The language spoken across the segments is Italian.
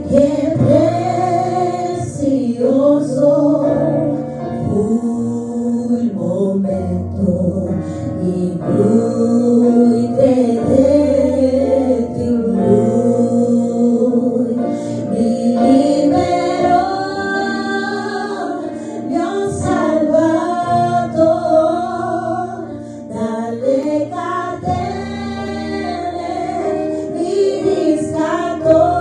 Qué precioso fu il momento in cui credetti in Lui, mi liberò, mi ha salvato dalle catene, mi riscattò.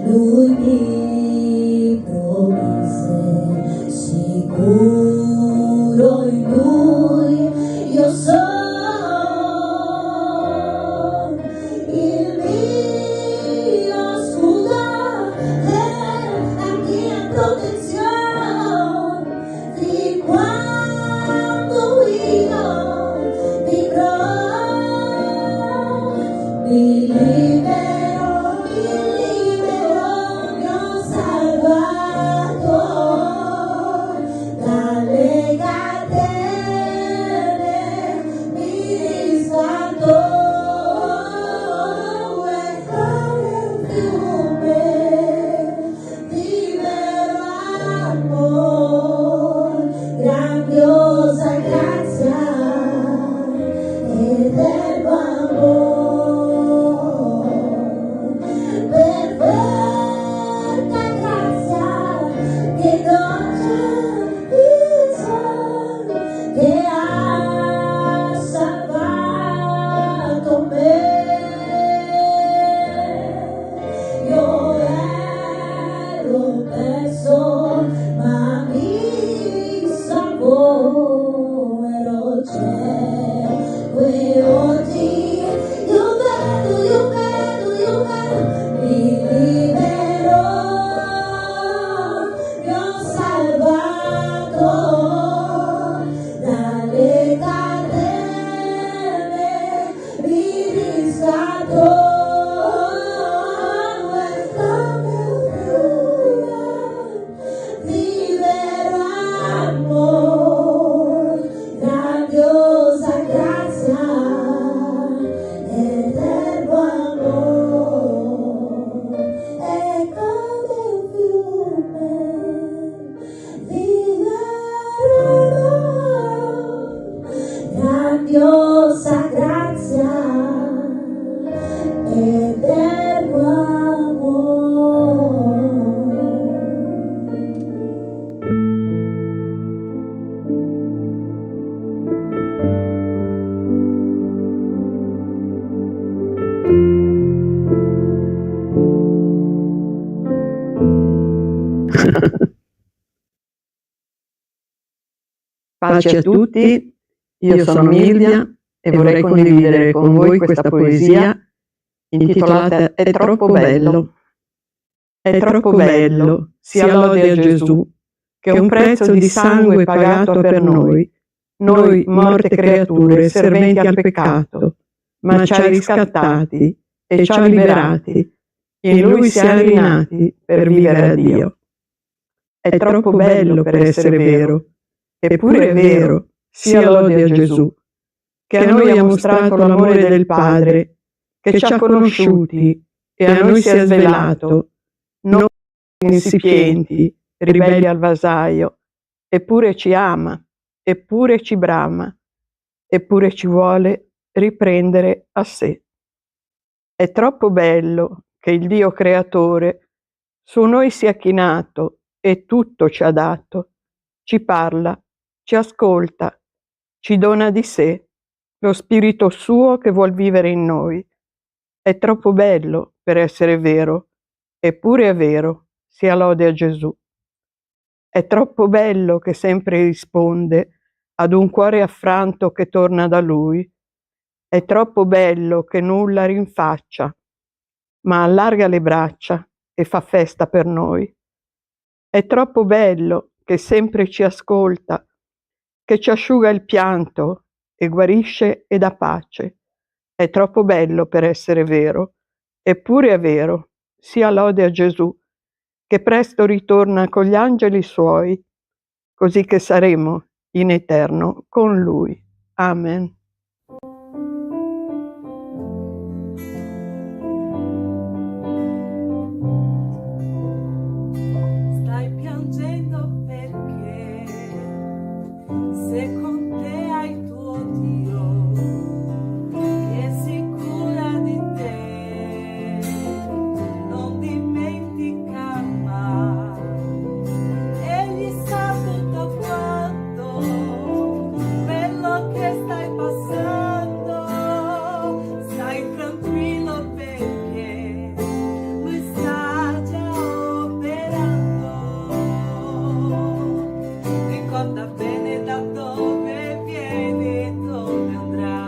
Lui mi promise, sicuro in Lui io sono, il mio scudo è la mia protezione, di quando io vivrò, mi libero, mi ho salvato dalle catene, mi riscattò, e come un fiume di vero amore, grandiosa grazia ed eterno amore. Perfetta grazia che dolce il sole che ha salvato me. Io ero perso ma mi salvò, ero cieco e oggi io vedo, mi liberò, mi ho salvato dalle catene, mi riscattò, e come un fiume di vero amore, grandiosa grazia ed eterno amore, è come un fiume di vero amore, grandiosa grazia ed eterno amore. Pace a tutti, io sono Milvia e vorrei condividere con voi questa poesia intitolata È troppo bello. È troppo bello, sia lode a Gesù, che un prezzo di sangue pagato per noi morte creature, serventi al peccato, ma ci ha riscattati e ci ha liberati, in Lui siamo rinati per vivere a Dio. È troppo bello per essere vero, eppure è vero, sia lode a Gesù, che a noi ha mostrato l'amore del Padre, che ci ha conosciuti e a noi si è svelato, noi insipienti, ribelli al vasaio, eppure ci ama, eppure ci brama, eppure ci vuole riprendere a sé. È troppo bello che il Dio creatore su noi si è chinato e tutto ci ha dato, ci parla, ci ascolta, ci dona di sé, lo spirito suo che vuol vivere in noi. È troppo bello per essere vero, eppure è vero, sia lode a Gesù. È troppo bello che sempre risponde ad un cuore affranto che torna da Lui. È troppo bello che nulla rinfaccia, ma allarga le braccia e fa festa per noi. È troppo bello che sempre ci ascolta, che ci asciuga il pianto e guarisce e dà pace. È troppo bello per essere vero, eppure è vero. Sia lode a Gesù, che presto ritorna con gli angeli suoi, così che saremo in eterno con Lui. Amen. Stai piangendo perché se con te hai tuo Dio che si cura di te, non dimentica mai, egli sa tutto quanto quello che stai passando, stai tranquillo perché lui sta già operando. Ricorda bene da dove vieni e dove andrai,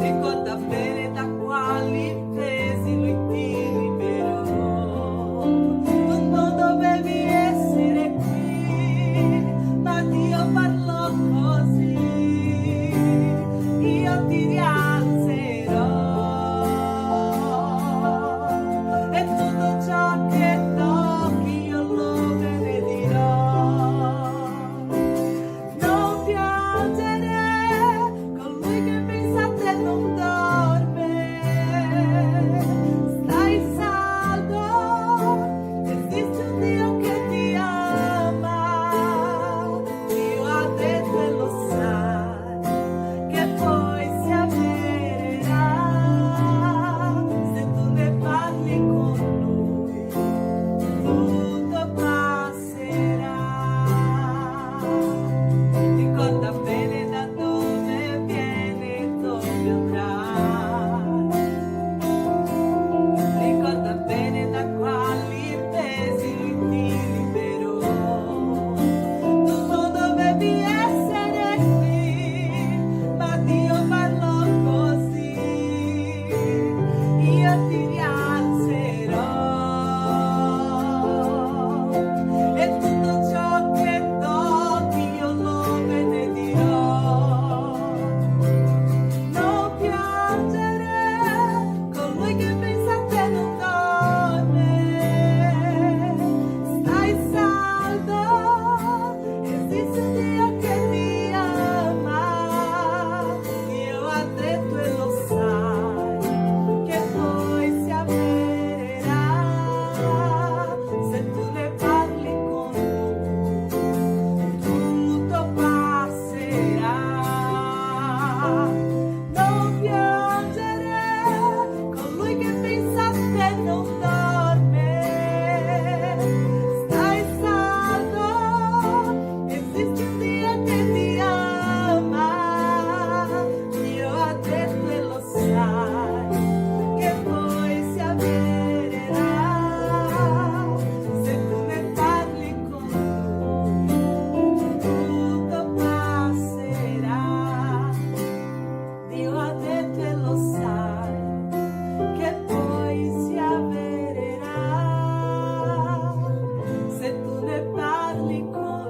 ricorda bene da quali pesi lui ti liberò. Tu non dovevi essere qui, ma Dio parlò così: io ti rialzerò, e tutto ciò che tocchi io lo benedirò. Non piangere, colui che pensa a te non dorme, stai saldo, esiste un Dio che ti ama, Dio ha detto e lo sai, che poi si avvererà, se tu ne parli con lui, tutto passerà. Ricorda bene da dove viene e dove andrai, ricorda bene da quali pesi lui ti liberò. Tu non dovevi essere qui, ma Dio parlò così: io ti rialzerò, e tutto ciò che tocchi io lo benedirò. Non piangere, colui che pensa a te non dorme, stai saldo, esiste un Dio che ti ama, Dio ha detto e lo sai, che poi si avvererà, se tu ne parli con lui, tutto passerà. Non piangere, colui che pensa a te non dorme, stai saldo, esiste un Dio che ti ama, Dio ha detto e lo sai, che poi si avvererà, se tu ne parli con lui, tutto passerà. Dio ha detto e lo sai, che poi si avvererà, se tu ne parli con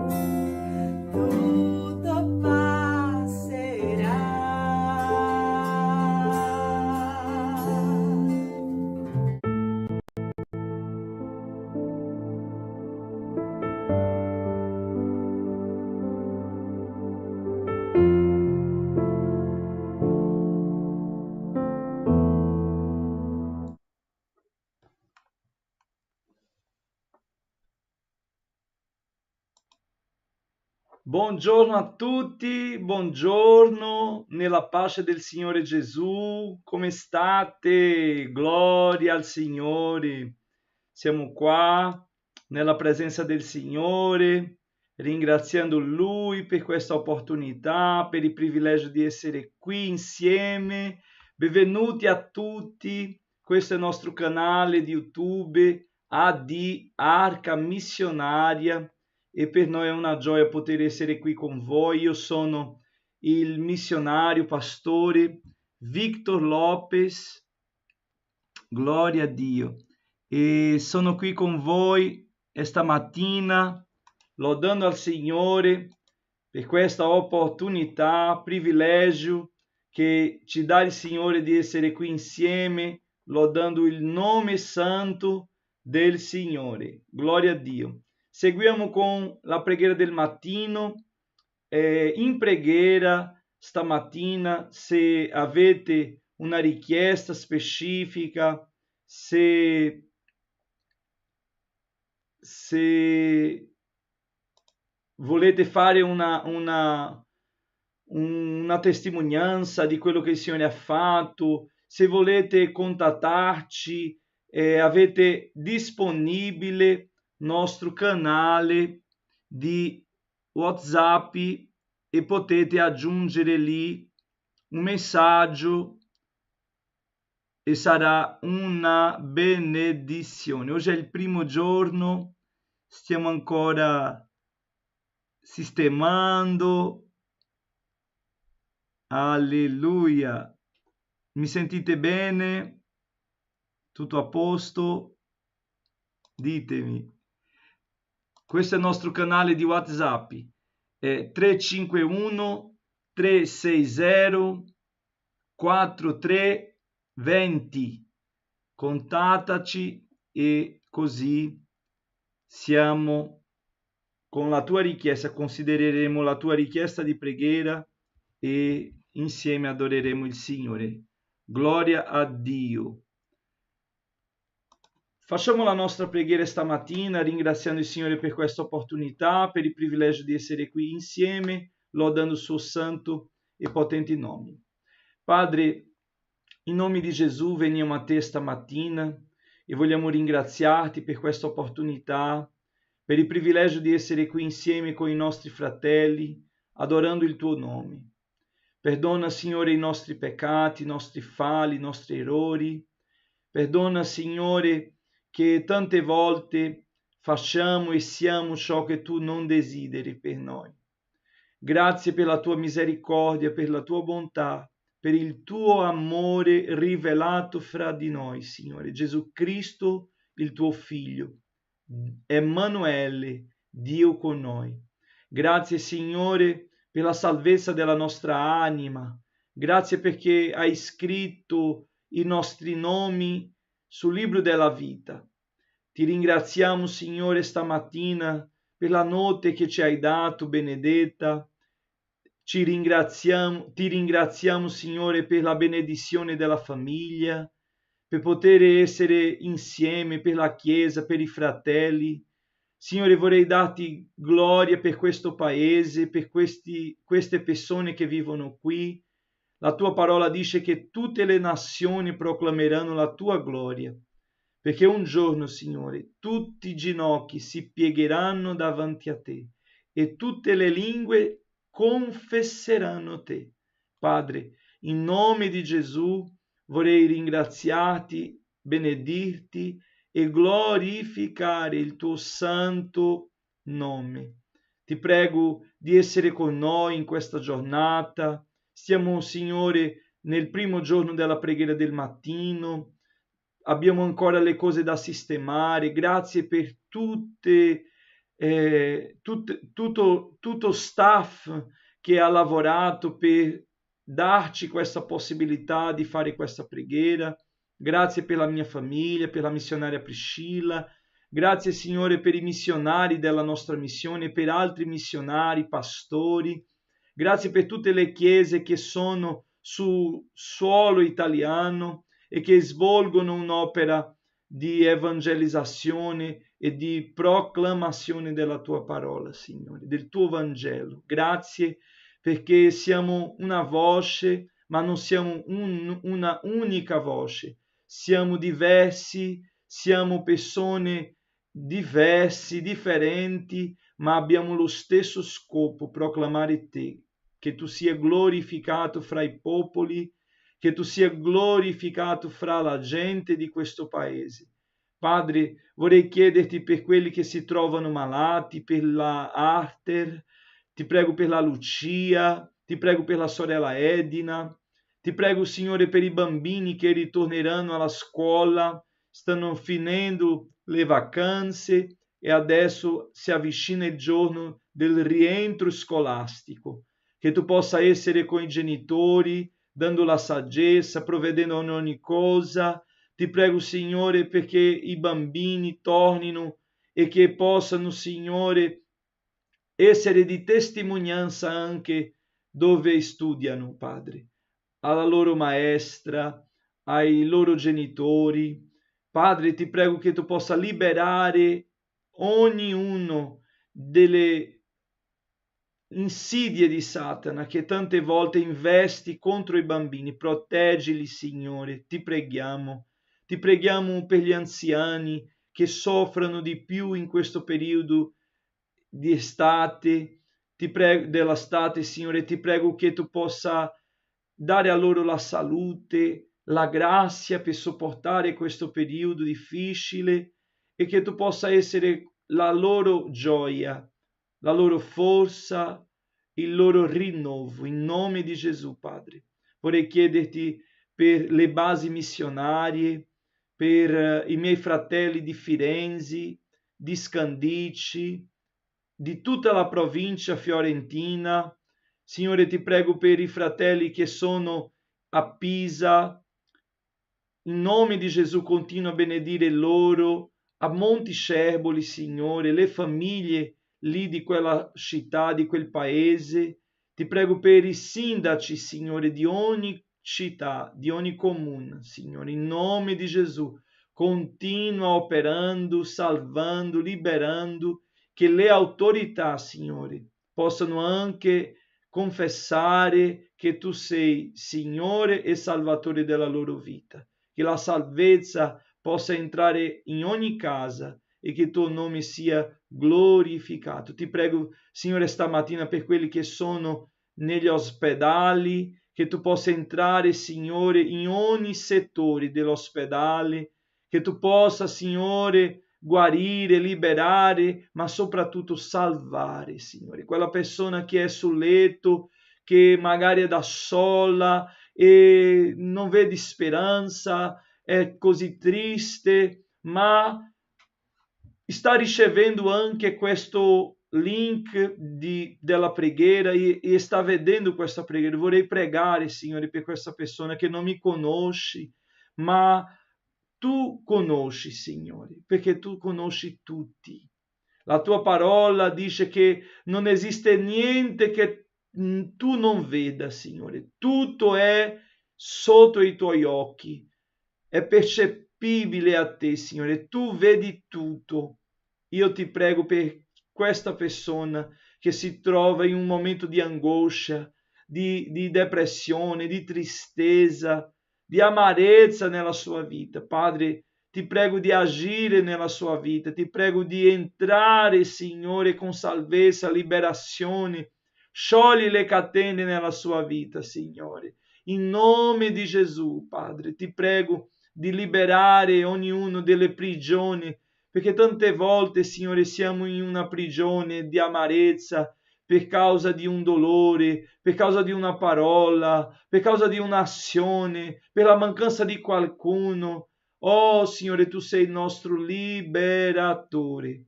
lui, tutto passerà. Buongiorno a tutti, buongiorno nella pace del Signore Gesù, come state? Gloria al Signore. Siamo qua nella presenza del Signore, ringraziando Lui per questa opportunità, per il privilegio di essere qui insieme. Benvenuti a tutti, questo è il nostro canale di YouTube AD Arca Missionaria. E per noi è una gioia poter essere qui con voi. Io sono il missionario, pastore Victor Lopes, gloria a Dio. E sono qui con voi esta mattina lodando al Signore per questa opportunità, privilegio che ci dà il Signore di essere qui insieme, lodando il nome santo del Signore. Gloria a Dio. Seguiamo con la preghiera del mattino. In preghiera stamattina, se avete una richiesta specifica, se volete fare una testimonianza di quello che il Signore ha fatto, se volete contattarci, avete disponibile nostro canale di WhatsApp e potete aggiungere lì un messaggio e sarà una benedizione. Oggi è il primo giorno, stiamo ancora sistemando. Alleluia. Mi sentite bene? Tutto a posto? Ditemi. Questo è il nostro canale di WhatsApp. È 351 360 4320. Contattaci e così siamo con la tua richiesta, considereremo la tua richiesta di preghiera e insieme adoreremo il Signore. Gloria a Dio. Facciamo la nostra preghiera stamattina ringraziando il Signore per questa opportunità, per il privilegio di essere qui insieme, lodando il suo santo e potente nome. Padre, in nome di Gesù veniamo a te stamattina e vogliamo ringraziarti per questa opportunità, per il privilegio di essere qui insieme con i nostri fratelli, adorando il tuo nome. Perdona, Signore, i nostri peccati, i nostri falli, i nostri errori. Perdona, Signore, che tante volte facciamo e siamo ciò che tu non desideri per noi. Grazie per la tua misericordia, per la tua bontà, per il tuo amore rivelato fra di noi, Signore. Gesù Cristo, il tuo Figlio. Emanuele, Dio con noi. Grazie, Signore, per la salvezza della nostra anima. Grazie perché hai scritto i nostri nomi sul libro della vita. Ti ringraziamo, Signore, stamattina per la notte che ci hai dato, benedetta. Ti ringraziamo, Signore, per la benedizione della famiglia, per poter essere insieme, per la Chiesa, per i fratelli. Signore, vorrei darti gloria per questo paese, per queste persone che vivono qui. La tua parola dice che tutte le nazioni proclameranno la tua gloria, perché un giorno, Signore, tutti i ginocchi si piegheranno davanti a te e tutte le lingue confesseranno te. Padre, in nome di Gesù vorrei ringraziarti, benedirti e glorificare il tuo santo nome. Ti prego di essere con noi in questa giornata. Stiamo, Signore, nel primo giorno della preghiera del mattino. Abbiamo ancora le cose da sistemare. Grazie per tutto staff che ha lavorato per darci questa possibilità di fare questa preghiera. Grazie per la mia famiglia, per la missionaria Priscilla. Grazie, Signore, per i missionari della nostra missione, per altri missionari, pastori. Grazie per tutte le chiese che sono su suolo italiano e che svolgono un'opera di evangelizzazione e di proclamazione della tua parola, Signore, del tuo Vangelo. Grazie perché siamo una voce, ma non siamo una unica voce. Siamo diversi, siamo persone diverse, differenti, ma abbiamo lo stesso scopo, proclamare te, che tu sia glorificato fra i popoli, che tu sia glorificato fra la gente di questo paese. Padre, vorrei chiederti per quelli che si trovano malati, per la Arter, ti prego per la Lucia, ti prego per la sorella Edina, ti prego, Signore, per i bambini che ritorneranno alla scuola, stanno finendo le vacanze e adesso si avvicina il giorno del rientro scolastico, che tu possa essere con i genitori, dando la saggezza, provvedendo in ogni cosa. Ti prego, Signore, perché i bambini tornino e che possano, Signore, essere di testimonianza anche dove studiano, Padre, alla loro maestra, ai loro genitori. Padre, ti prego che tu possa liberare ognuno delle insidie di Satana che tante volte investi contro i bambini. Proteggili, Signore, ti preghiamo. Ti preghiamo per gli anziani che soffrono di più in questo periodo di estate, dell'estate, Signore, ti prego che tu possa dare a loro la salute, la grazia per sopportare questo periodo difficile e che tu possa essere la loro gioia, la loro forza, il loro rinnovo. In nome di Gesù, Padre, vorrei chiederti per le basi missionarie, per i miei fratelli di Firenze, di Scandicci, di tutta la provincia fiorentina. Signore, ti prego per i fratelli che sono a Pisa. In nome di Gesù continua a benedire loro, a Monticerboli, Signore, le famiglie lì di quella città, di quel paese. Ti prego per i sindaci, Signore, di ogni città, di ogni comune, Signore, in nome di Gesù. Continua operando, salvando, liberando, che le autorità, Signore, possano anche confessare che tu sei Signore e Salvatore della loro vita, che la salvezza possa entrare in ogni casa e che il tuo nome sia glorificato. Ti prego, Signore, stamattina per quelli che sono negli ospedali, che tu possa entrare, Signore, in ogni settore dell'ospedale, che tu possa, Signore, guarire, liberare, ma soprattutto salvare, Signore. Quella persona che è sul letto, che magari è da sola e non vede speranza, è così triste, ma sta ricevendo anche questo link della preghiera e sta vedendo questa preghiera. Vorrei pregare, Signore, per questa persona che non mi conosce, ma tu conosci, Signore, perché tu conosci tutti. La tua parola dice che non esiste niente che tu non veda, Signore. Tutto è sotto i tuoi occhi, è percepibile a te, Signore. Tu vedi tutto. Io ti prego per questa persona che si trova in un momento di angoscia, di depressione, di tristezza, di amarezza nella sua vita. Padre, ti prego di agire nella sua vita, ti prego di entrare, Signore, con salvezza, liberazione. Sciogli le catene nella sua vita, Signore. In nome di Gesù, Padre, ti prego di liberare ognuno delle prigioni, perché tante volte, Signore, siamo in una prigione di amarezza, per causa di un dolore, per causa di una parola, per causa di un'azione, per la mancanza di qualcuno. Oh, Signore, tu sei il nostro liberatore.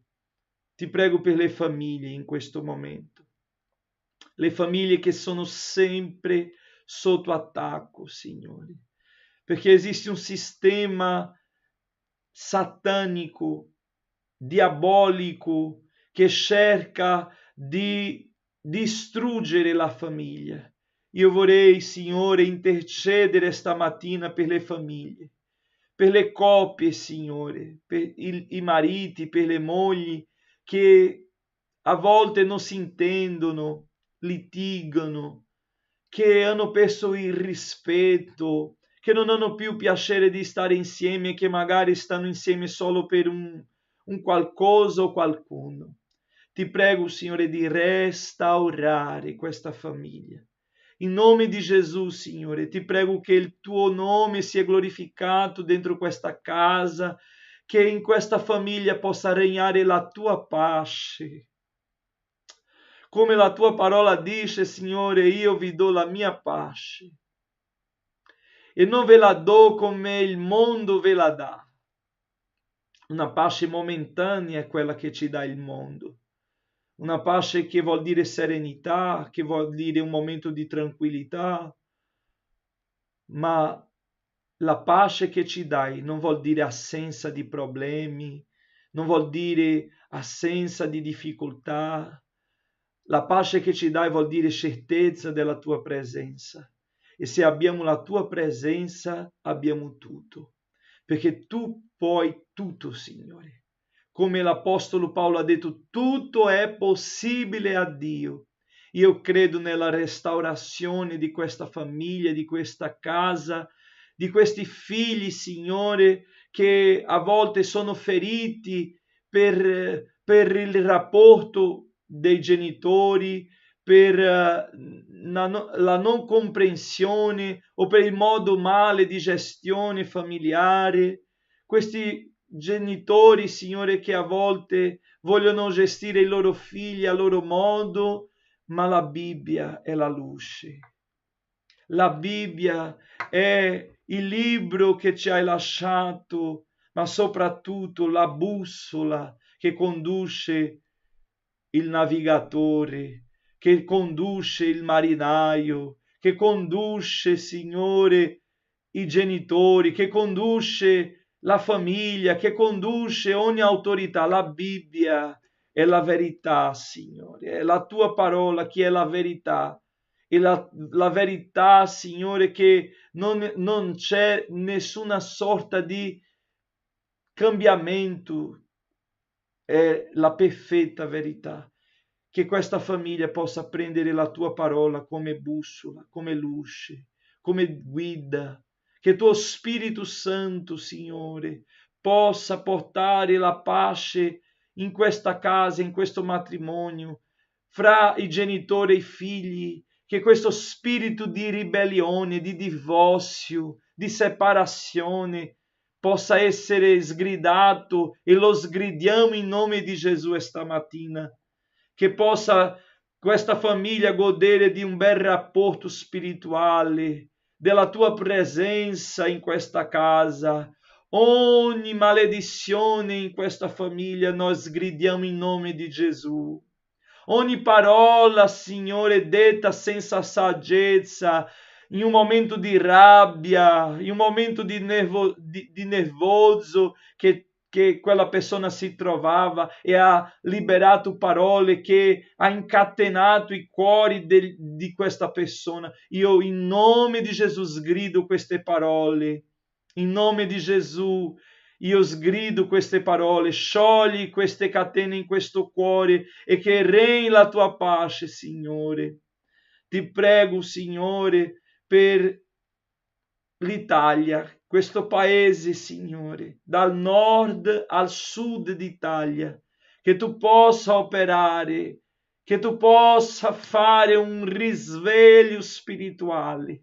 Ti prego per le famiglie in questo momento. Le famiglie che sono sempre sotto attacco, Signore. Perché esiste un sistema satanico, diabolico, che cerca di distruggere la famiglia. Io vorrei, Signore, intercedere stamattina per le famiglie, per le coppie, Signore, per i mariti, per le mogli che a volte non si intendono, litigano, che hanno perso il rispetto, che non hanno più piacere di stare insieme, che magari stanno insieme solo per un qualcosa o qualcuno. Ti prego, Signore, di restaurare questa famiglia. In nome di Gesù, Signore, ti prego che il tuo nome sia glorificato dentro questa casa, che in questa famiglia possa regnare la tua pace. Come la tua parola dice, Signore, io vi do la mia pace e non ve la do come il mondo ve la dà. Una pace momentanea è quella che ci dà il mondo. Una pace che vuol dire serenità, che vuol dire un momento di tranquillità, ma la pace che ci dai non vuol dire assenza di problemi, non vuol dire assenza di difficoltà. La pace che ci dai vuol dire certezza della tua presenza. E se abbiamo la tua presenza, abbiamo tutto. Perché tu puoi tutto, Signore. Come l'Apostolo Paolo ha detto, tutto è possibile a Dio. Io credo nella restaurazione di questa famiglia, di questa casa, di questi figli, Signore, che a volte sono feriti per il rapporto dei genitori, per la non comprensione o per il modo male di gestione familiare. Questi genitori, Signore, che a volte vogliono gestire i loro figli a loro modo, ma la Bibbia è la luce. La Bibbia è il libro che ci hai lasciato, ma soprattutto la bussola che conduce il navigatore, che conduce il marinaio, che conduce, Signore, i genitori, che conduce la famiglia, che conduce ogni autorità. La Bibbia è la verità, Signore, è la tua parola che è la verità. E la verità, Signore, che non c'è nessuna sorta di cambiamento, è la perfetta verità. Che questa famiglia possa prendere la tua parola come bussola, come luce, come guida. Che tuo Spirito Santo, Signore, possa portare la pace in questa casa, in questo matrimonio, fra i genitori e i figli, che questo spirito di ribellione, di divorzio, di separazione possa essere sgridato e lo sgridiamo in nome di Gesù stamattina. Che possa questa famiglia godere di un bel rapporto spirituale, della tua presenza in questa casa. Ogni maledizione in questa famiglia noi sgridiamo in nome di Gesù. Ogni parola, Signore, detta senza saggezza, in un momento di rabbia, in un momento di nervoso che quella persona si trovava e ha liberato parole che ha incatenato i cuori di questa persona. Io in nome di Gesù sgrido queste parole. In nome di Gesù io sgrido queste parole, sciogli queste catene in questo cuore e che regni la tua pace, Signore. Ti prego, Signore, per l'Italia, questo paese, Signore, dal nord al sud d'Italia, che tu possa operare, che tu possa fare un risveglio spirituale.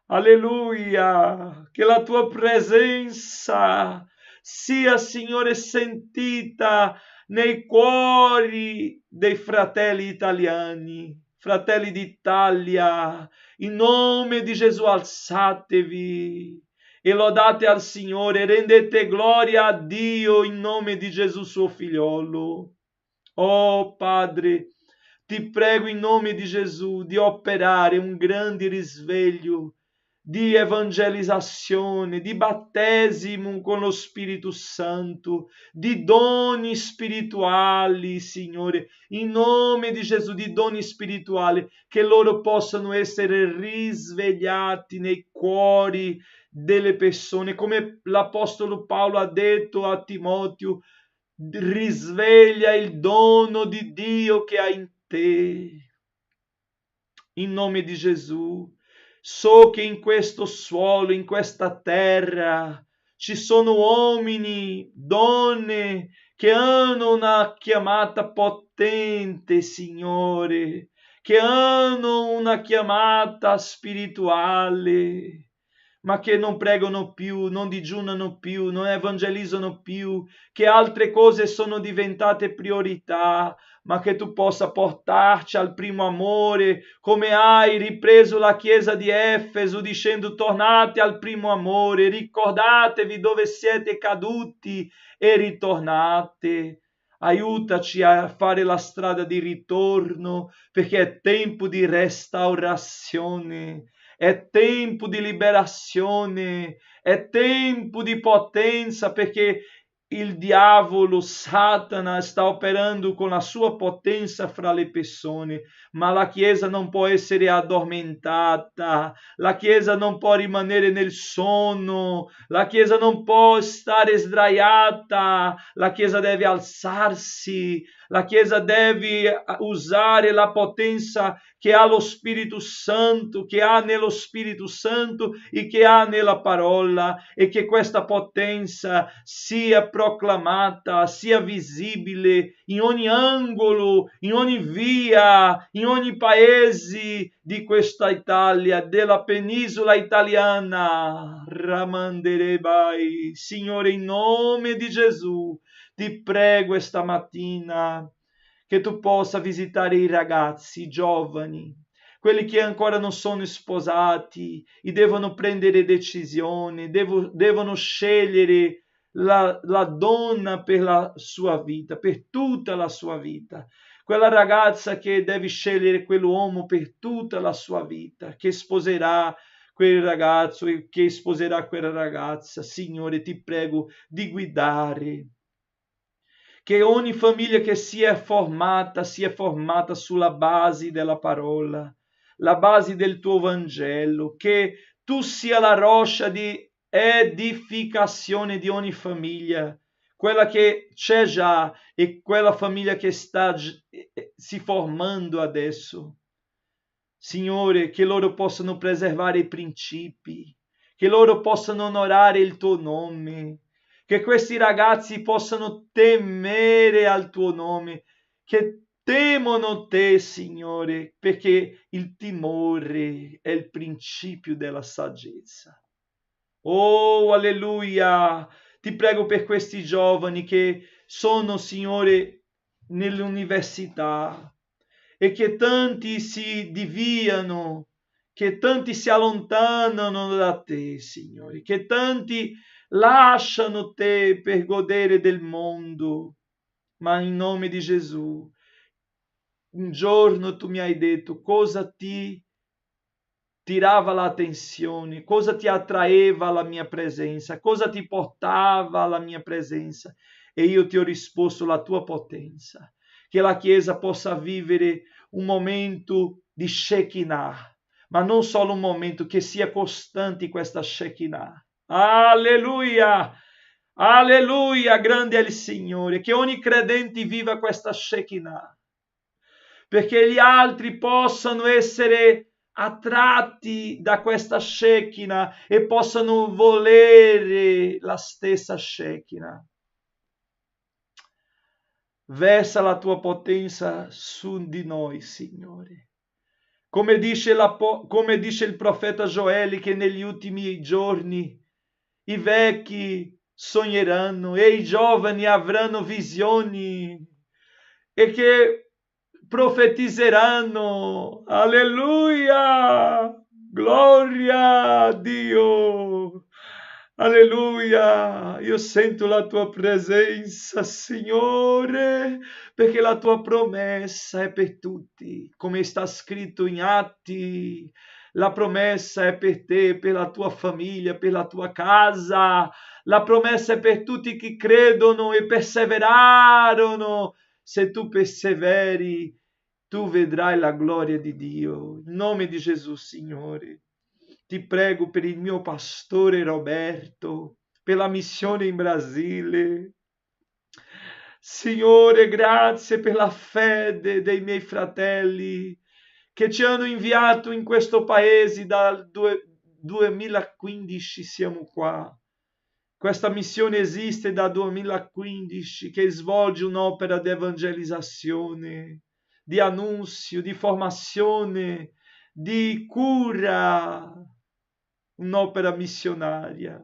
Alleluia, che la tua presenza sia, Signore, sentita nei cuori dei fratelli italiani, fratelli d'Italia. In nome di Gesù alzatevi e lodate al Signore, rendete gloria a Dio in nome di Gesù suo figliolo. Oh Padre, ti prego in nome di Gesù di operare un grande risveglio di evangelizzazione, di battesimo con lo Spirito Santo, di doni spirituali, Signore, in nome di Gesù, di doni spirituali, che loro possano essere risvegliati nei cuori delle persone, come l'Apostolo Paolo ha detto a Timoteo, risveglia il dono di Dio che ha in te. In nome di Gesù. So che in questo suolo, in questa terra, ci sono uomini, donne che hanno una chiamata potente, Signore, che hanno una chiamata spirituale, ma che non pregano più, non digiunano più, non evangelizzano più, che altre cose sono diventate priorità. ma che tu possa portarci al primo amore, come hai ripreso la chiesa di Efeso dicendo tornate al primo amore, ricordatevi dove siete caduti e ritornate. Aiutaci a fare la strada di ritorno, perché è tempo di restaurazione, è tempo di liberazione, è tempo di potenza, perché il diavolo, Satana, sta operando con la sua potenza fra le persone, ma la Chiesa non può essere addormentata, la Chiesa non può rimanere nel sonno, la Chiesa non può stare sdraiata, la Chiesa deve alzarsi, la Chiesa deve usare la potenza che ha lo Spirito Santo, che ha nello Spirito Santo e che ha nella parola, e che questa potenza sia proclamata, sia visibile in ogni angolo, in ogni via, in ogni paese di questa Italia, della penisola italiana. Ramanderebai, Signore, in nome di Gesù, ti prego stamattina che tu possa visitare i ragazzi, i giovani, quelli che ancora non sono sposati e devono prendere decisioni, devono scegliere la donna per la sua vita, per tutta la sua vita. Quella ragazza che deve scegliere quell'uomo per tutta la sua vita, che sposerà quel ragazzo e che sposerà quella ragazza. Signore, ti prego di guidare, che ogni famiglia che sia formata sulla base della parola, la base del tuo Vangelo, che tu sia la roccia di edificazione di ogni famiglia, quella che c'è già e quella famiglia che sta si formando adesso. Signore, che loro possano preservare i principi, che loro possano onorare il tuo nome, che questi ragazzi possano temere al tuo nome, che temono te, Signore, perché il timore è il principio della saggezza. Oh, alleluia! Ti prego per questi giovani che sono, Signore, nell'università e che tanti si diviano, che tanti si allontanano da te, Signore, che tanti lasciano te per godere del mondo. Ma in nome di Gesù, un giorno tu mi hai detto cosa ti tirava l'attenzione, cosa ti attraeva alla mia presenza, cosa ti portava alla mia presenza, e io ti ho risposto la tua potenza, che la Chiesa possa vivere un momento di Shekinah, ma non solo un momento, che sia costante questa Shekinah. Alleluia! Alleluia! Grande è il Signore, che ogni credente viva questa Shekinah, perché gli altri possano essere attratti da questa Shekinah e possano volere la stessa Shekinah. Versa la tua potenza su di noi, Signore. Come dice il profeta Gioele, che negli ultimi giorni i vecchi sogneranno e i giovani avranno visioni e che profetizzeranno. Alleluia! Gloria a Dio! Alleluia! Io sento la tua presenza, Signore, perché la tua promessa è per tutti, come sta scritto in Atti. La promessa è per te, per la tua famiglia, per la tua casa. La promessa è per tutti che credono e perseverarono. Se tu perseveri, tu vedrai la gloria di Dio. In nome di Gesù, Signore. Ti prego per il mio pastore Roberto, per la missione in Brasile. Signore, grazie per la fede dei miei fratelli che ci hanno inviato in questo paese dal 2015 siamo qua. Questa missione esiste da 2015, che svolge un'opera di evangelizzazione, di annunzio, di formazione, di cura, un'opera missionaria.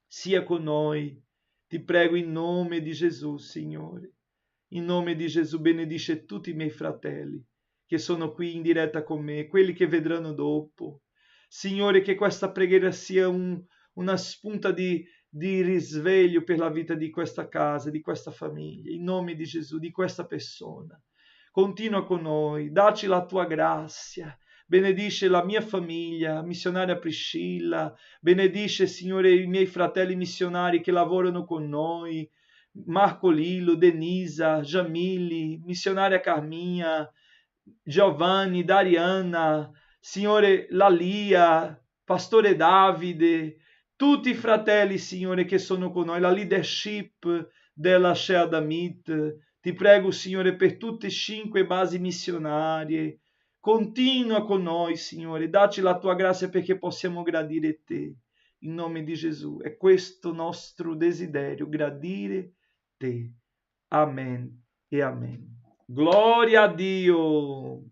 Sia con noi, ti prego in nome di Gesù, Signore, In nome di Gesù benedice tutti i miei fratelli che sono qui in diretta con me, quelli che vedranno dopo. Signore, che questa preghiera sia una spunta di risveglio per la vita di questa casa, di questa famiglia, in nome di Gesù, di questa persona. Continua con noi, dacci la tua grazia, benedice la mia famiglia, missionaria Priscilla, benedice, Signore, i miei fratelli missionari che lavorano con noi, Marco Lillo, Denisa, Jamili, missionaria Carminha, Giovanni, Dariana, Signore Lalia, Pastore Davide, tutti i fratelli, Signore, che sono con noi, la leadership della Shea Damit. Ti prego, Signore, per tutte e 5 basi missionarie. Continua con noi, Signore, dacci la tua grazia perché possiamo gradire te. In nome di Gesù. È questo nostro desiderio, gradire te. Amen e amen. Gloria a Dio.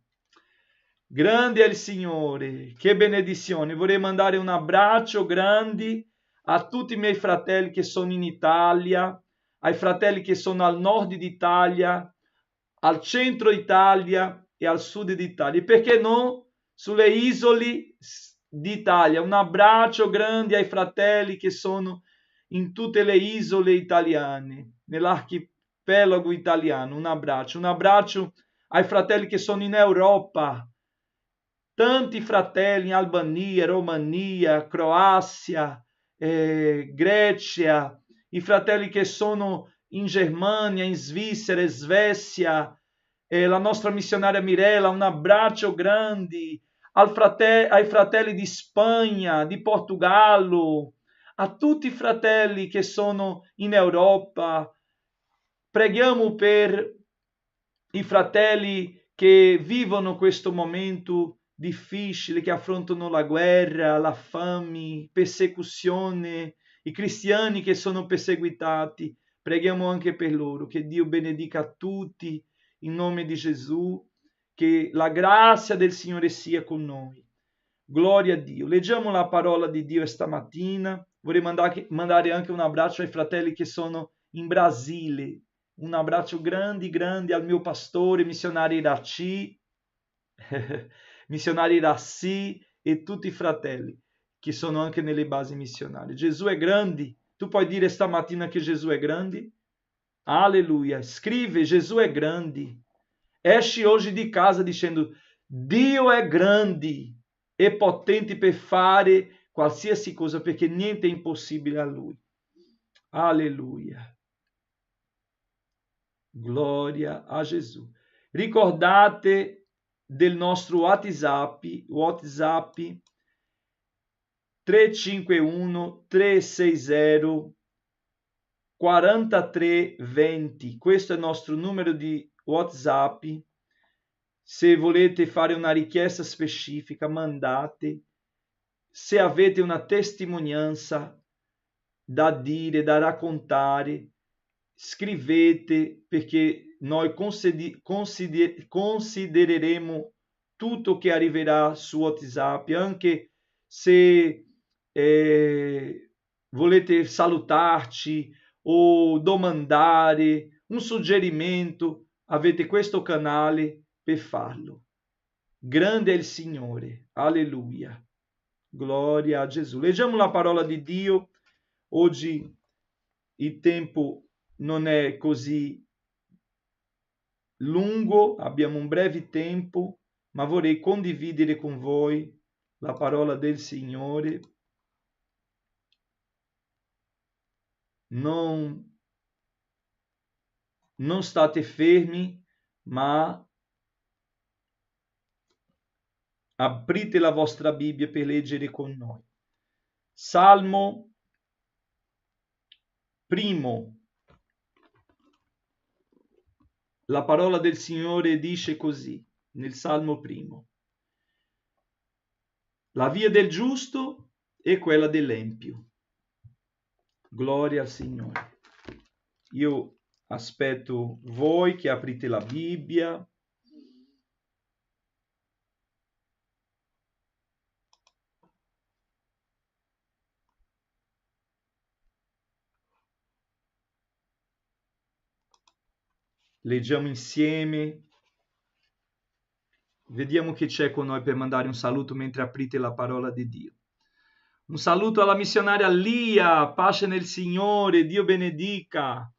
Grande è il Signore, che benedizione. Vorrei mandare un abbraccio grande a tutti i miei fratelli che sono in Italia, ai fratelli che sono al nord d'Italia, al centro Italia e al sud d'Italia. E perché no? Sulle isole d'Italia. Un abbraccio grande ai fratelli che sono in tutte le isole italiane, nell'archipelago italiano. Un abbraccio ai fratelli che sono in Europa. Tanti fratelli in Albania, Romania, Croazia, Grecia, i fratelli che sono in Germania, in Svizzera, Svezia, la nostra missionaria Mirella, un abbraccio grande ai fratelli di Spagna, di Portogallo, a tutti i fratelli che sono in Europa. Preghiamo per i fratelli che vivono questo momento difficile, che affrontano la guerra, la fame, persecuzione, i cristiani che sono perseguitati. Preghiamo anche per loro, che Dio benedica tutti in nome di Gesù, che la grazia del Signore sia con noi. Gloria a Dio. Leggiamo la parola di Dio stamattina. Vorrei mandare anche un abbraccio ai fratelli che sono in Brasile. Un abbraccio grande al mio pastore, missionario Iraci, missionario Iraci e tutti i fratelli che sono anche nelle basi missionarie. Gesù è grande. Tu puoi dire stamattina che Gesù è grande? Alleluia. Scrive, Gesù è grande. Esci hoje di casa dicendo, Dio è grande e potente per fare qualsiasi cosa, perché niente è impossibile a Lui. Alleluia. Glória a Jesus. Ricordate del nostro WhatsApp 351 360 4320. Questo è il nostro numero di WhatsApp. Se volete fare una richiesta specifica, mandate. Se avete una testimonianza da dire, da raccontare, scrivete, perché noi considereremo tutto che arriverà su WhatsApp, anche se volete salutarci o domandare un suggerimento, avete questo canale per farlo. Grande è il Signore, alleluia, gloria a Gesù. Leggiamo la parola di Dio. Oggi il tempo non è così lungo, abbiamo un breve tempo, ma vorrei condividere con voi la parola del Signore. Non state fermi, ma aprite la vostra Bibbia per leggere con noi. Salmo primo. La parola del Signore dice così, nel Salmo primo. La via del giusto è quella dell'empio. Gloria al Signore. Io aspetto voi che aprite la Bibbia. leggiamo insieme. Vediamo chi c'è con noi per mandare un saluto mentre aprite la parola di Dio. Un saluto alla missionaria Lia, pace nel Signore, Dio benedica.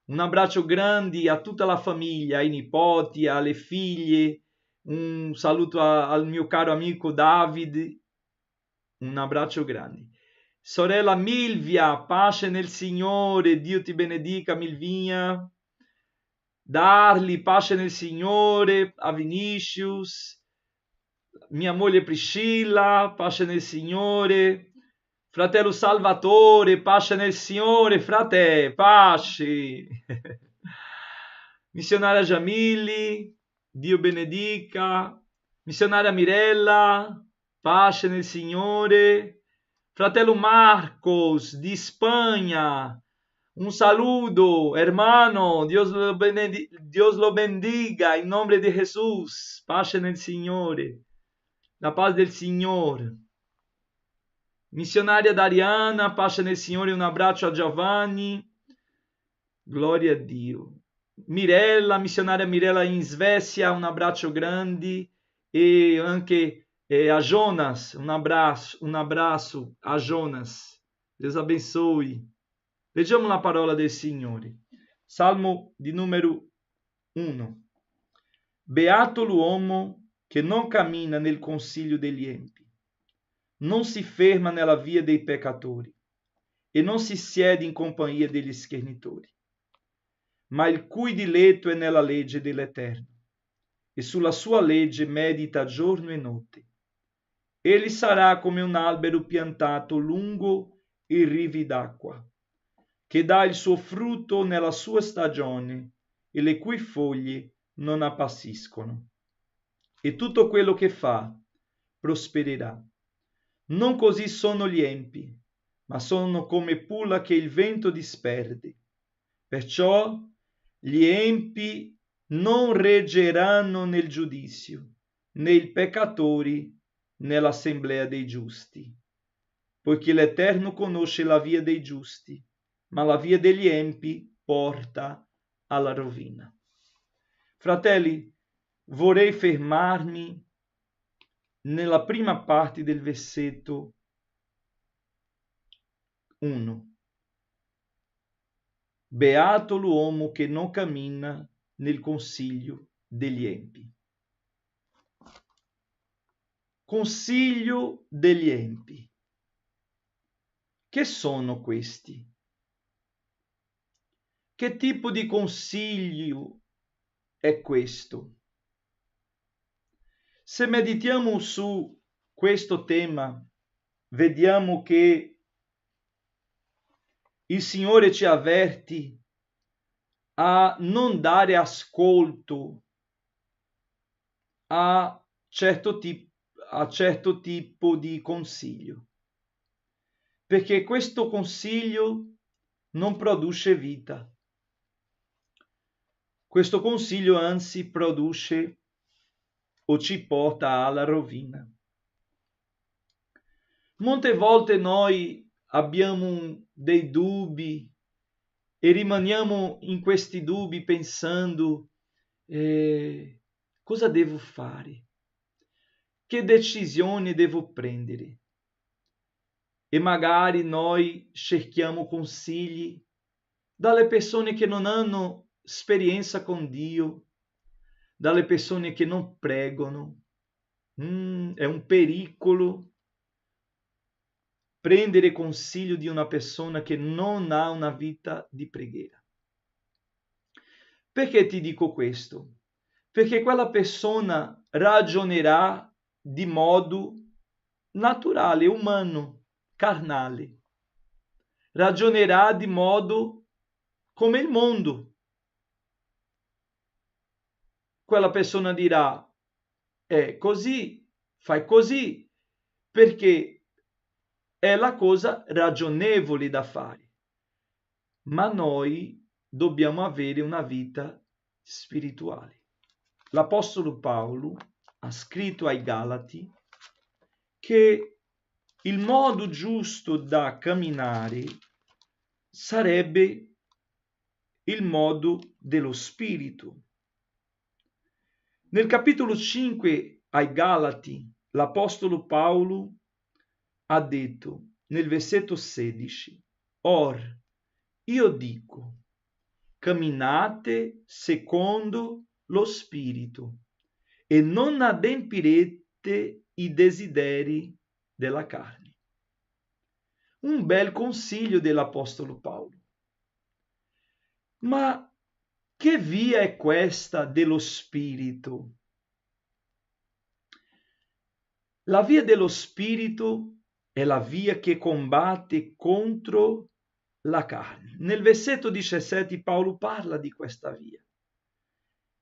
Un abbraccio grande a tutta la famiglia, ai nipoti, alle figlie. Un saluto al mio caro amico David. Un abbraccio grande. Sorella Milvia, pace nel Signore, Dio ti benedica, Milvinha. Darli, pace nel Signore, a Vinicius. Mia moglie Priscilla, pace nel Signore. Fratello Salvatore, pace nel Signore, frate, pace. Missionaria Jamili, Dio benedica. Missionaria Mirella, pace nel Signore. Fratello Marcos, di Spagna, un saludo, hermano, Dios lo bendiga, in nome di Gesù, pace nel Signore, la paz del Signore. Missionaria Dariana, pace nel Signore, un abbraccio a Giovanni, gloria a Dio. Mirella, missionaria Mirella in Svezia, un abbraccio grande, e anche a Jonas, un abraço a Jonas, Deus abençoe. Leggiamo la parola del Signore. Salmo di numero 1. Beato l'uomo che non cammina nel consiglio degli empi, non si ferma nella via dei peccatori e non si siede in compagnia degli schernitori, ma il cui diletto è nella legge dell'Eterno e sulla sua legge medita giorno e notte. Egli sarà come un albero piantato lungo i rivi d'acqua, che dà il suo frutto nella sua stagione e le cui foglie non appassiscono. E tutto quello che fa prospererà. Non così sono gli empi, ma sono come pulla che il vento disperde. Perciò gli empi non reggeranno nel giudizio, né i peccatori nell'assemblea dei giusti. Poiché l'Eterno conosce la via dei giusti, ma la via degli empi porta alla rovina. Fratelli, vorrei fermarmi nella prima parte del versetto 1. Beato l'uomo che non cammina nel consiglio degli empi. Consiglio degli empi. Che sono questi? Che tipo di consiglio è questo? Se meditiamo su questo tema, vediamo che il Signore ci avverti a non dare ascolto a certo tipo di consiglio, perché questo consiglio non produce vita. Questo consiglio anzi produce o ci porta alla rovina. Molte volte noi abbiamo dei dubbi e rimaniamo in questi dubbi pensando cosa devo fare, che decisione devo prendere, e magari noi cerchiamo consigli dalle persone che non hanno esperienza con Dio, dalle persone che non pregano. È un pericolo prendere consiglio di una persona che non ha una vita di preghiera. Perché ti dico questo? Perché quella persona ragionerà di modo naturale, umano, carnale. Ragionerà di modo come il mondo. Quella persona dirà, è così, fai così, perché è la cosa ragionevole da fare. Ma noi dobbiamo avere una vita spirituale. L'Apostolo Paolo ha scritto ai Galati che il modo giusto da camminare sarebbe il modo dello Spirito. Nel capitolo 5 ai Galati, l'Apostolo Paolo ha detto nel versetto 16: Or, io dico, camminate secondo lo Spirito e non adempirete i desideri della carne. Un bel consiglio dell'Apostolo Paolo. Ma che via è questa dello Spirito? La via dello Spirito è la via che combatte contro la carne. Nel versetto 17 Paolo parla di questa via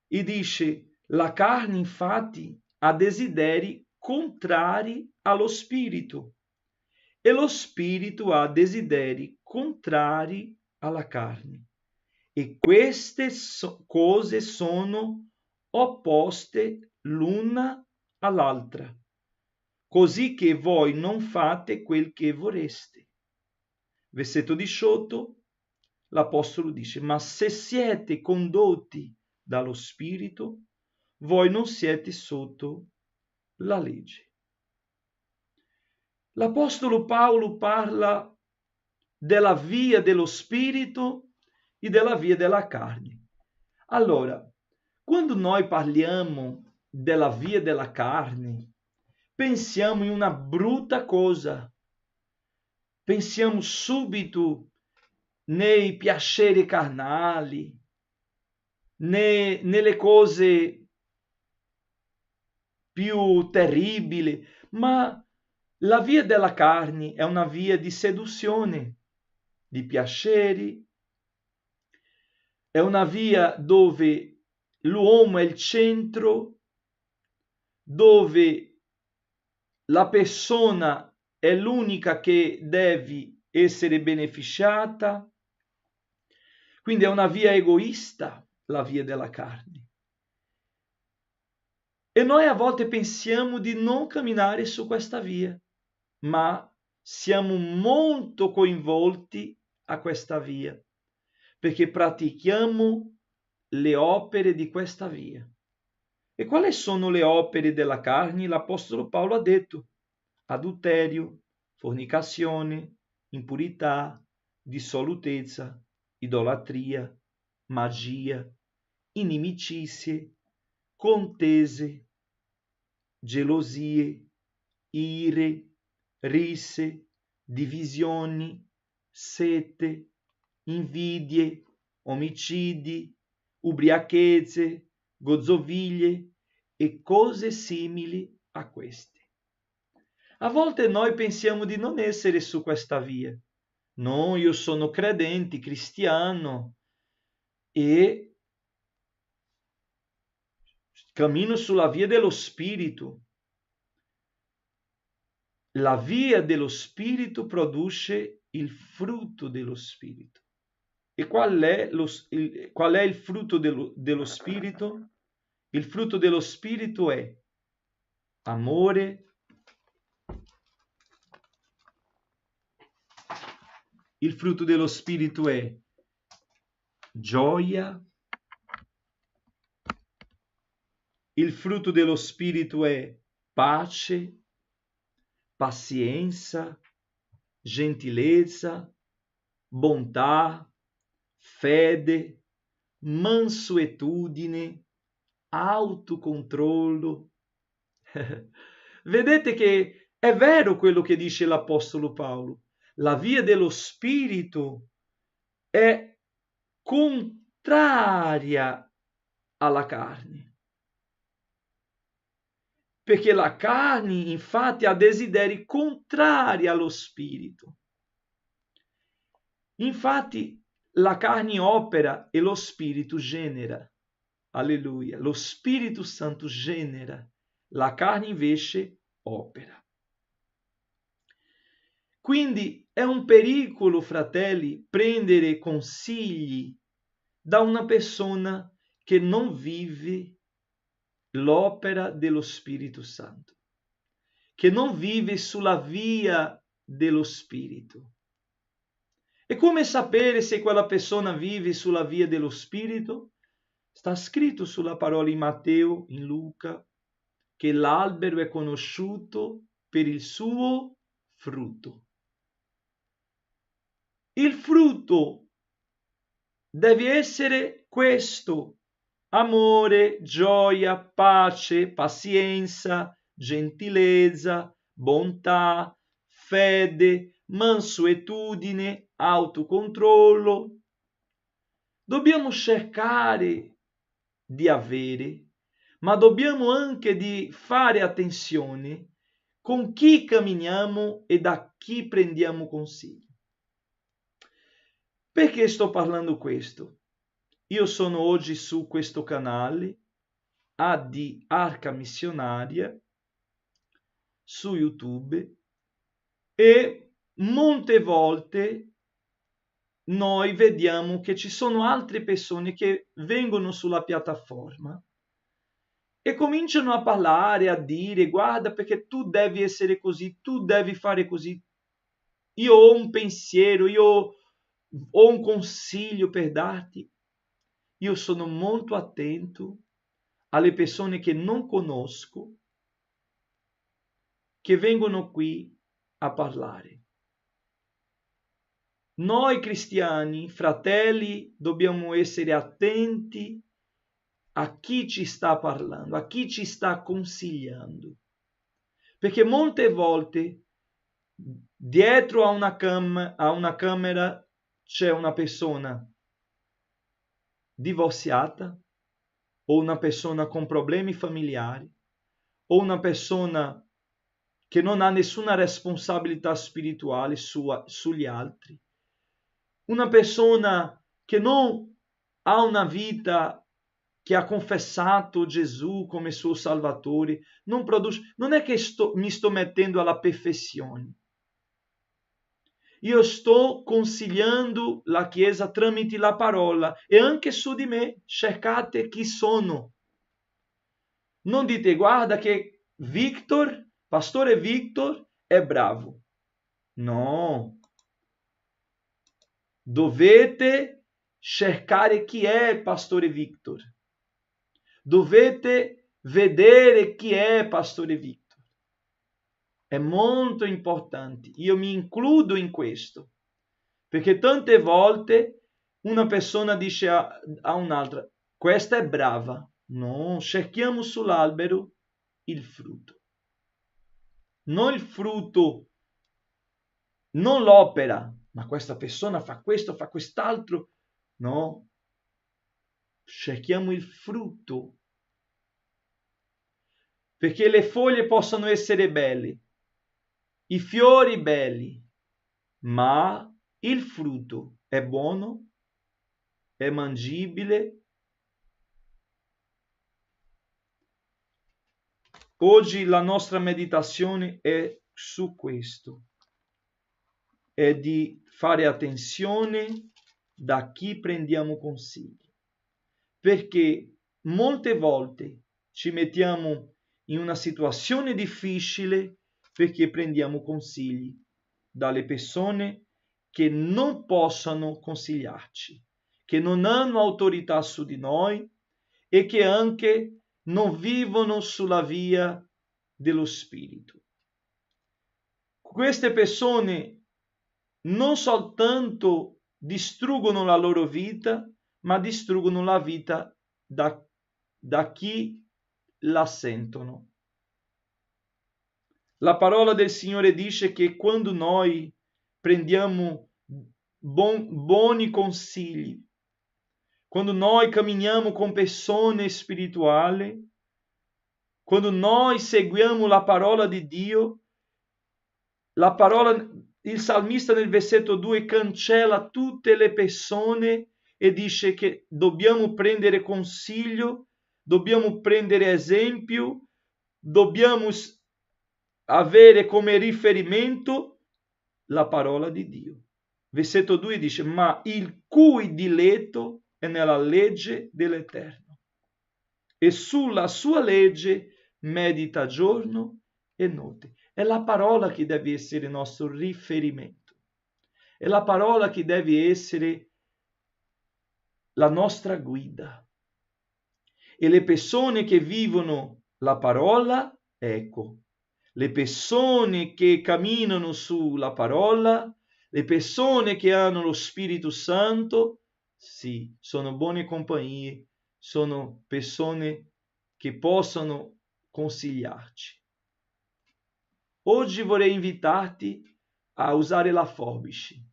e dice: la carne infatti ha desideri contrari allo Spirito e lo Spirito ha desideri contrari alla carne. E queste cose sono opposte l'una all'altra, così che voi non fate quel che vorreste. Versetto 18, l'Apostolo dice: ma se siete condotti dallo Spirito, voi non siete sotto la legge. L'Apostolo Paolo parla della via dello Spirito e della via della carne. Allora, quando noi parliamo della via della carne, pensiamo in una brutta cosa. Pensiamo subito nei piaceri carnali, nelle cose più terribili, ma la via della carne è una via di seduzione, di piaceri, è una via dove l'uomo è il centro, dove la persona è l'unica che deve essere beneficiata, quindi è una via egoista, la via della carne. E noi a volte pensiamo di non camminare su questa via, ma siamo molto coinvolti a questa via, perché pratichiamo le opere di questa via. E quali sono le opere della carne? L'Apostolo Paolo ha detto: adulterio, fornicazione, impurità, dissolutezza, idolatria, magia, inimicizie, contese, gelosie, ire, risse, divisioni, sete, invidie, omicidi, ubriachezze, gozzoviglie e cose simili a queste. A volte noi pensiamo di non essere su questa via. No, io sono credente, cristiano e cammino sulla via dello Spirito. La via dello Spirito produce il frutto dello Spirito. E qual è il frutto dello Spirito? Il frutto dello Spirito è amore, il frutto dello Spirito è gioia, il frutto dello Spirito è pace, pazienza, gentilezza, bontà, fede, mansuetudine, autocontrollo. Vedete che è vero quello che dice l'Apostolo Paolo. La via dello Spirito è contraria alla carne. Perché la carne, infatti, ha desideri contrari allo Spirito. Infatti, la carne opera e lo Spirito genera. Alleluia. Lo Spirito Santo genera. La carne invece opera. Quindi è un pericolo, fratelli, prendere consigli da una persona che non vive l'opera dello Spirito Santo, che non vive sulla via dello Spirito. E come sapere se quella persona vive sulla via dello Spirito? Sta scritto sulla parola in Matteo, in Luca, che l'albero è conosciuto per il suo frutto. Il frutto deve essere questo: amore, gioia, pace, pazienza, gentilezza, bontà, fede, mansuetudine, autocontrollo. Dobbiamo cercare di avere, ma dobbiamo anche di fare attenzione con chi camminiamo e da chi prendiamo consiglio. Perché sto parlando questo? Io sono oggi su questo canale di Arca Missionaria su YouTube e molte volte noi vediamo che ci sono altre persone che vengono sulla piattaforma e cominciano a parlare, a dire: guarda, perché tu devi essere così, tu devi fare così. Io ho un pensiero, io ho un consiglio per darti. Io sono molto attento alle persone che non conosco, che vengono qui a parlare. Noi cristiani, fratelli, dobbiamo essere attenti a chi ci sta parlando, a chi ci sta consigliando. Perché molte volte dietro a una camera c'è una persona divorziata, o una persona con problemi familiari, o una persona che non ha nessuna responsabilità spirituale sugli altri, una persona che non ha una vita, che ha confessato Gesù come suo Salvatore, non è che mi sto mettendo alla perfezione. Io sto consigliando la Chiesa tramite la parola e anche su di me cercate chi sono. Non dite: guarda che Victor, pastore Victor, è bravo. No. Dovete cercare chi è il pastore Victor. Dovete vedere chi è il pastore Victor. È molto importante. Io mi includo in questo. Perché tante volte una persona dice a un'altra: questa è brava. No, cerchiamo sull'albero il frutto. Non il frutto, non l'opera, ma questa persona fa questo, fa quest'altro. No, cerchiamo il frutto. Perché le foglie possono essere belle, i fiori belli, ma il frutto è buono, è mangibile. Oggi la nostra meditazione è su questo, è di fare attenzione da chi prendiamo consigli, perché molte volte ci mettiamo in una situazione difficile perché prendiamo consigli dalle persone che non possono consigliarci, che non hanno autorità su di noi e che anche non vivono sulla via dello Spirito. Queste persone non soltanto distruggono la loro vita, ma distruggono la vita da chi la sentono. La parola del Signore dice che quando noi prendiamo buoni consigli, quando noi camminiamo con persone spirituali, quando noi seguiamo la parola di Dio, il salmista nel versetto 2 cancella tutte le persone e dice che dobbiamo prendere consiglio, dobbiamo prendere esempio, dobbiamo avere come riferimento la parola di Dio. Versetto 2 dice: ma il cui diletto è nella legge dell'Eterno e sulla sua legge medita giorno e notte. È la parola che deve essere il nostro riferimento. È la parola che deve essere la nostra guida. E le persone che vivono la parola, ecco, le persone che camminano sulla parola, le persone che hanno lo Spirito Santo, sì, sono buone compagnie, sono persone che possono consigliarci. Oggi vorrei invitarti a usare la forbice.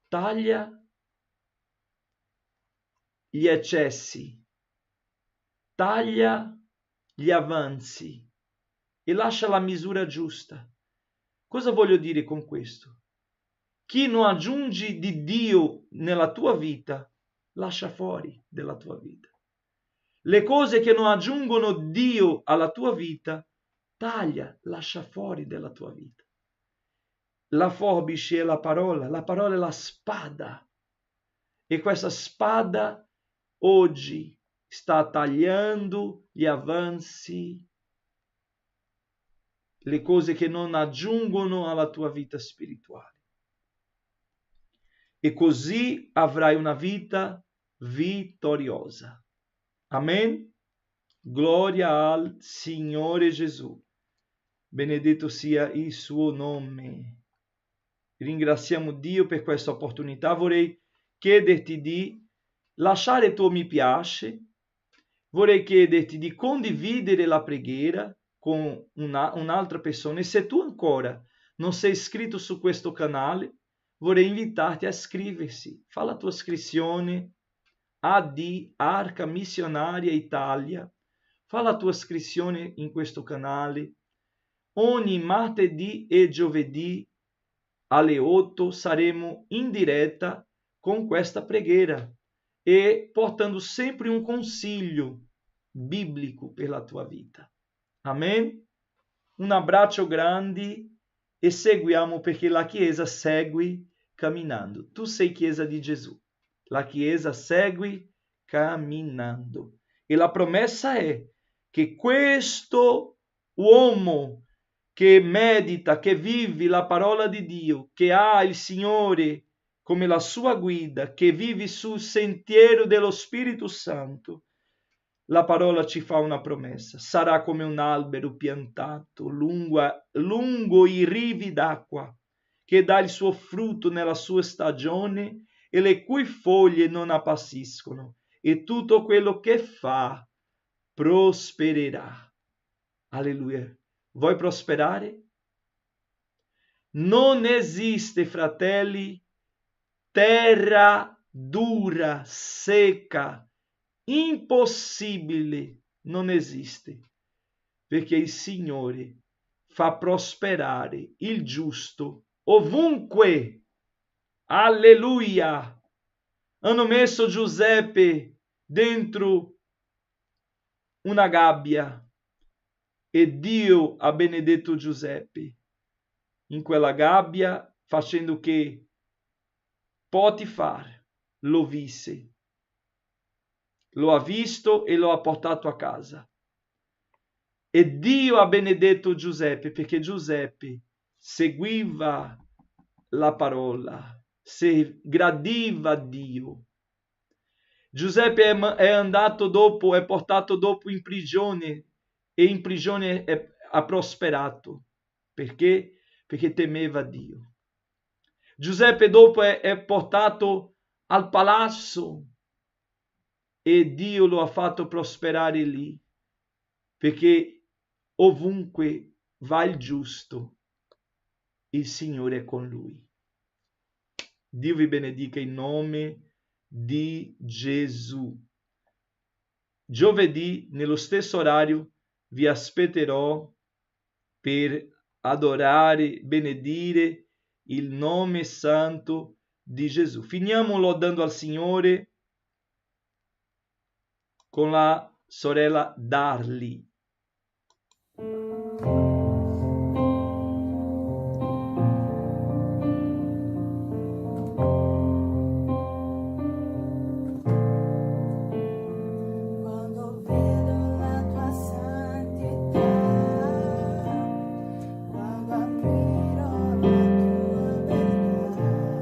Taglia gli eccessi, taglia gli avanzi e lascia la misura giusta. Cosa voglio dire con questo? Chi non aggiunge di Dio nella tua vita, lascia fuori della tua vita. Le cose che non aggiungono Dio alla tua vita, taglia, lascia fuori dalla tua vita. La forbice è la parola è la spada. E questa spada oggi sta tagliando gli avanzi, le cose che non aggiungono alla tua vita spirituale. E così avrai una vita vittoriosa. Amen? Gloria al Signore Gesù. Benedetto sia il suo nome. Ringraziamo Dio per questa opportunità. Vorrei chiederti di lasciare il tuo mi piace. Vorrei chiederti di condividere la preghiera con un'altra persona. E se tu ancora non sei iscritto su questo canale, vorrei invitarti a iscriversi. Fa la tua iscrizione AD Arca Missionaria Italia. Fa la tua iscrizione in questo canale. Ogni martedì e giovedì alle 8 saremo in diretta con questa preghiera e portando sempre un consiglio biblico per la tua vita. Amen? Un abbraccio grande e seguiamo perché la Chiesa segue camminando. Tu sei Chiesa di Gesù. La Chiesa segue camminando. E la promessa è che questo uomo che medita, che vive la parola di Dio, che ha il Signore come la sua guida, che vive sul sentiero dello Spirito Santo, la parola ci fa una promessa. Sarà come un albero piantato lungo i rivi d'acqua, che dà il suo frutto nella sua stagione e le cui foglie non appassiscono, e tutto quello che fa prospererà. Alleluia. Vuoi prosperare? Non esiste, fratelli, terra dura, secca, impossibile, non esiste, perché il Signore fa prosperare il giusto ovunque. Alleluia! Hanno messo Giuseppe dentro una gabbia e Dio ha benedetto Giuseppe in quella gabbia, facendo che Potifar lo visse, lo ha visto e lo ha portato a casa. E Dio ha benedetto Giuseppe perché Giuseppe seguiva la parola, se gradiva Dio. Giuseppe è andato dopo, è portato dopo in prigione e in prigione ha prosperato. Perché? Perché temeva Dio. Giuseppe dopo è portato al palazzo e Dio lo ha fatto prosperare lì, perché ovunque va il giusto, il Signore è con lui. Dio vi benedica in nome di Gesù. Giovedì, nello stesso orario, vi aspetterò per adorare, benedire il nome santo di Gesù. Finiamo lodando al Signore con la sorella Darli. Quando vedo la tua santità, quando ammiro la tua beltà,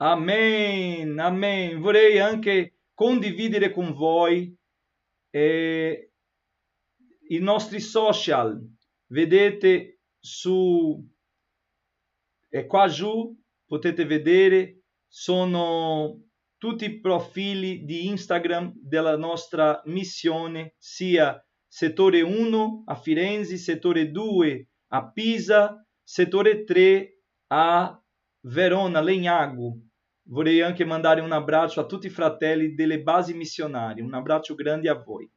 Amen, amen. Vorrei anche condividere con voi i nostri social. Vedete qua giù, potete vedere, sono tutti i profili di Instagram della nostra missione, sia settore 1 a Firenze, settore 2 a Pisa, settore 3 a Verona, Legnago. Vorrei anche mandare un abbraccio a tutti i fratelli delle basi missionarie, un abbraccio grande a voi.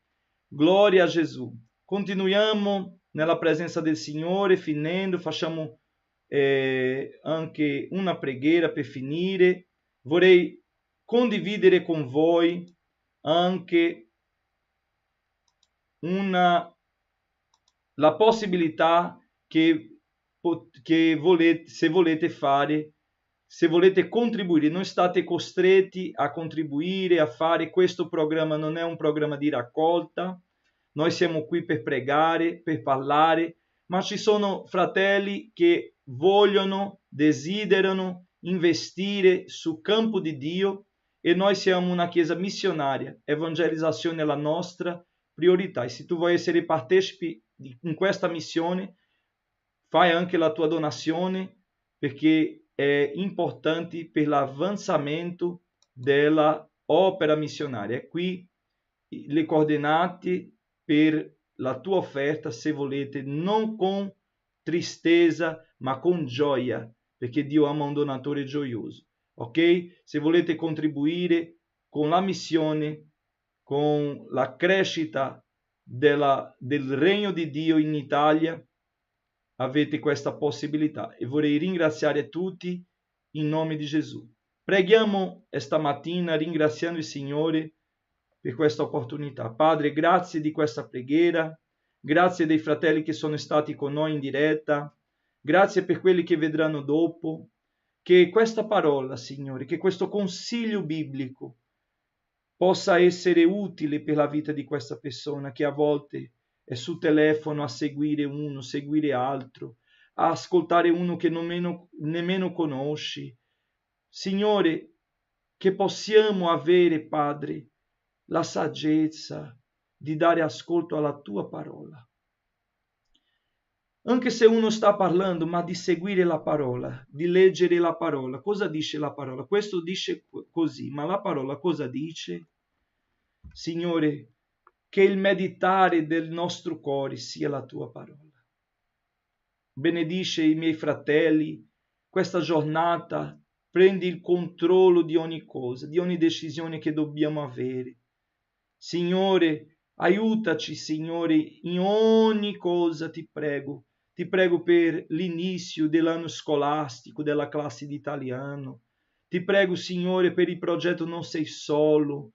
Glória a Gesù. Continuiamo nella presenza del Signore, finendo, facciamo anche una preghiera per finire. Vorrei condividere con voi anche la possibilità che volete, se volete fare, se volete contribuire, non state costretti a contribuire, a fare. Questo programma non è un programma di raccolta, noi siamo qui per pregare, per parlare, ma ci sono fratelli che vogliono, desiderano investire sul campo di Dio e noi siamo una chiesa missionaria, evangelizzazione è la nostra priorità e se tu vuoi essere partecipe in questa missione, fai anche la tua donazione perché è importante per l'avanzamento della opera missionaria. Qui le coordinate per la tua offerta, se volete, non con tristezza, ma con gioia, perché Dio ama un donatore gioioso. Ok? Se volete contribuire con la missione, con la crescita del regno di Dio in Italia, avete questa possibilità e vorrei ringraziare tutti in nome di Gesù. Preghiamo stamattina ringraziando il Signore per questa opportunità. Padre, grazie di questa preghiera, grazie dei fratelli che sono stati con noi in diretta, grazie per quelli che vedranno dopo, che questa parola, Signore, che questo consiglio biblico possa essere utile per la vita di questa persona che a volte è sul telefono a seguire uno, seguire altro, a ascoltare uno che nemmeno conosci. Signore, che possiamo avere, Padre, la saggezza di dare ascolto alla tua parola. Anche se uno sta parlando, ma di seguire la parola, di leggere la parola. Cosa dice la parola? Questo dice così, ma la parola cosa dice? Signore, che il meditare del nostro cuore sia la tua parola. Benedice i miei fratelli, questa giornata prendi il controllo di ogni cosa, di ogni decisione che dobbiamo avere. Signore, aiutaci, Signore, in ogni cosa ti prego. Ti prego per l'inizio dell'anno scolastico, della classe di italiano. Ti prego, Signore, per il progetto Non Sei Solo,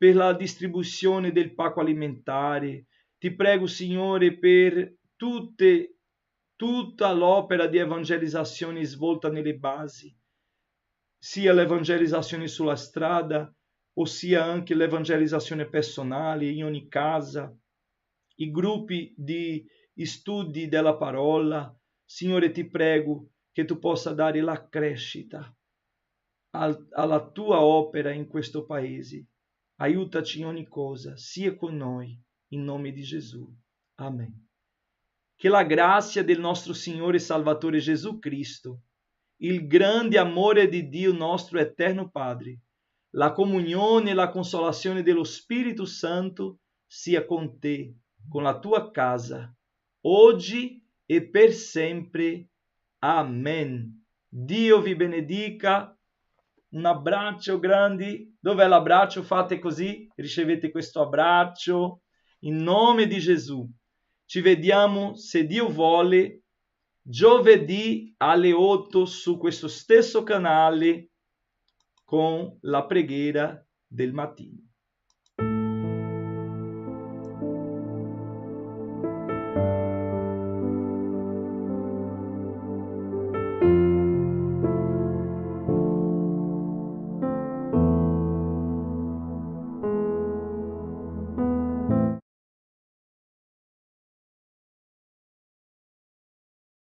per la distribuzione del pacco alimentare. Ti prego, Signore, per tutta l'opera di evangelizzazione svolta nelle basi, sia l'evangelizzazione sulla strada, ossia anche l'evangelizzazione personale in ogni casa, i gruppi di studi della parola. Signore, ti prego che tu possa dare la crescita alla tua opera in questo paese. Aiutaci in ogni cosa, sia con noi, in nome di Gesù. Amen. Che la grazia del nostro Signore e Salvatore Gesù Cristo, il grande amore di Dio nostro eterno Padre, la comunione e la consolazione dello Spirito Santo sia con te, con la tua casa, oggi e per sempre. Amen. Dio vi benedica. Un abbraccio grande. Dov'è l'abbraccio? Fate così, ricevete questo abbraccio in nome di Gesù. Ci vediamo, se Dio vuole, giovedì alle 8 su questo stesso canale con la preghiera del mattino.